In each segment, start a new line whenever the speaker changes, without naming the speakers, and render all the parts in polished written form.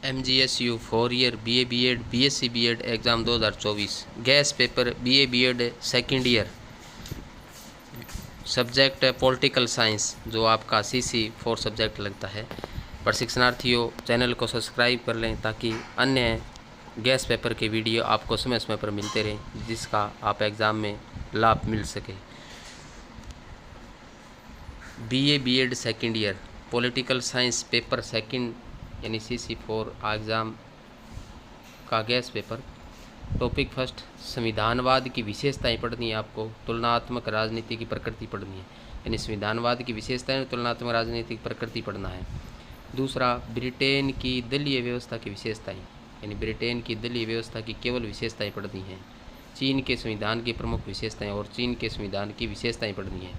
MGSU 4 year BA BEd BSc BEd exam 2024 gas paper BA BEd second year subject political science जो आपका CC 4 subject लगता है। प्रशिक्षणार्थियों channel को subscribe कर लें ताकि अन्य गैस पेपर के वीडियो आपको समय समय पर मिलते रहें जिसका आप एग्ज़ाम में लाभ मिल सके। BA BEd second year political science paper second यानी CC 4 एग्ज़ाम का गैस पेपर। टॉपिक फर्स्ट, संविधानवाद की विशेषताएं पढ़नी है आपको, तुलनात्मक राजनीति की प्रकृति पढ़नी है, यानी संविधानवाद की विशेषताएं तुलनात्मक राजनीति की प्रकृति पढ़ना है। दूसरा, ब्रिटेन की दलीय व्यवस्था की विशेषताएं, यानी ब्रिटेन की दलीय व्यवस्था की केवल विशेषताएं पढ़नी है। चीन के संविधान की प्रमुख विशेषताएं और चीन के संविधान की विशेषताएं पढ़नी है।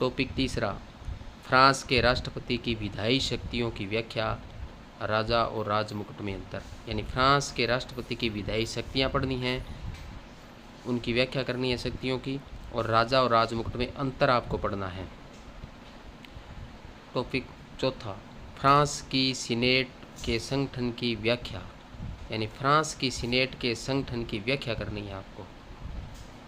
टॉपिक तीसरा, फ्रांस के राष्ट्रपति की विधायी शक्तियों की व्याख्या, राजा और राजमुकुट में अंतर, यानी फ्रांस के राष्ट्रपति की विधायी शक्तियाँ पढ़नी हैं, उनकी व्याख्या करनी है शक्तियों की, और राजा और राजमुकुट में अंतर आपको पढ़ना है। टॉपिक चौथा, फ्रांस की सीनेट के संगठन की व्याख्या, यानी फ्रांस की सीनेट के संगठन की व्याख्या करनी है आपको।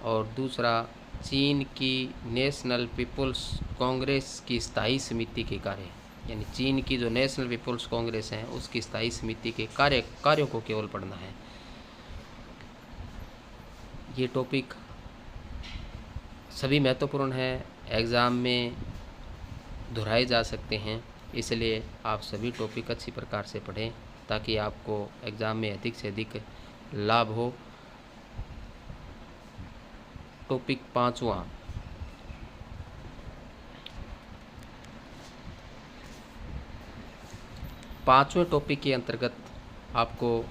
और दूसरा, चीन की नेशनल पीपुल्स कांग्रेस की स्थायी समिति के कार्य, यानी चीन की जो नेशनल पीपुल्स कांग्रेस है उसकी स्थायी समिति के कार्यों को केवल पढ़ना है। ये टॉपिक सभी महत्वपूर्ण है, एग्ज़ाम में दोहराए जा सकते हैं, इसलिए आप सभी टॉपिक अच्छी प्रकार से पढ़ें ताकि आपको एग्ज़ाम में अधिक से अधिक लाभ हो। टॉपिक पाँचवा, पाँचवें टॉपिक के अंतर्गत आपको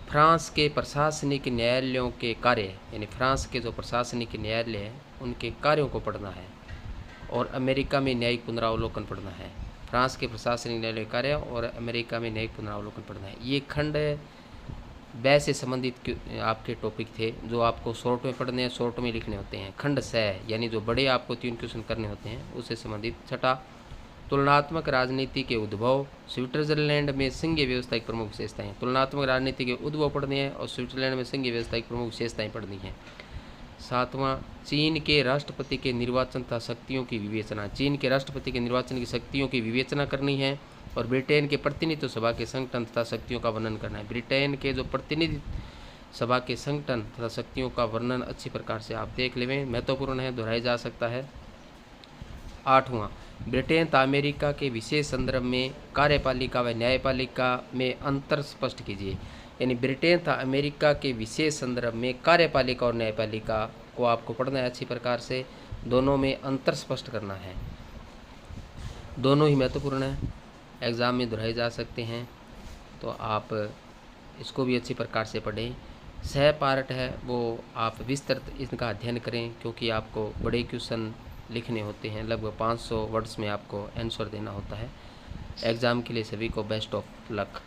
फ्रांस के प्रशासनिक न्यायालयों के कार्य, यानी फ्रांस के जो प्रशासनिक न्यायालय हैं उनके कार्यों को पढ़ना है, और अमेरिका में न्यायिक पुनरावलोकन पढ़ना है। फ्रांस के प्रशासनिक न्यायालय कार्य और अमेरिका में न्यायिक पुनरावलोकन पढ़ना है। ये खंड बै से संबंधित आपके टॉपिक थे जो आपको शॉर्ट में पढ़ने हैं, शॉर्ट में लिखने होते हैं। खंड स यानी जो बड़े आपको 3 क्वेश्चन करने होते हैं उससे संबंधित। छठा, तुलनात्मक राजनीति के उद्भव, स्विट्जरलैंड में संघीय व्यवस्था की प्रमुख विशेषताएं, तुलनात्मक राजनीति के उद्भव पढ़ने हैं और स्विट्जरलैंड में संघीय व्यवस्था की प्रमुख विशेषताएं पढ़नी है। सातवां, चीन के राष्ट्रपति के निर्वाचन तथा शक्तियों की विवेचना, चीन के राष्ट्रपति के निर्वाचन की शक्तियों की विवेचना करनी है। और ब्रिटेन के प्रतिनिधित्व सभा के संगठन तथा शक्तियों का वर्णन करना है। ब्रिटेन के जो प्रतिनिधि सभा के संगठन तथा शक्तियों का वर्णन अच्छी प्रकार से आप देख लें, महत्वपूर्ण है, दोहराया जा सकता है। आठवां, ब्रिटेन तथा अमेरिका के विशेष संदर्भ में कार्यपालिका व न्यायपालिका में अंतर स्पष्ट कीजिए, यानी ब्रिटेन तथा अमेरिका के विशेष संदर्भ में कार्यपालिका और न्यायपालिका को आपको पढ़ना है अच्छी प्रकार से, दोनों में अंतर स्पष्ट करना है। दोनों ही महत्वपूर्ण है, एग्ज़ाम में दोहराए जा सकते हैं, तो आप इसको भी अच्छी प्रकार से पढ़ें। सह पार्ट है वो आप विस्तृत इनका अध्ययन करें क्योंकि आपको बड़े क्वेश्चन लिखने होते हैं, लगभग 500 वर्ड्स में आपको आंसर देना होता है। एग्ज़ाम के लिए सभी को बेस्ट ऑफ लक।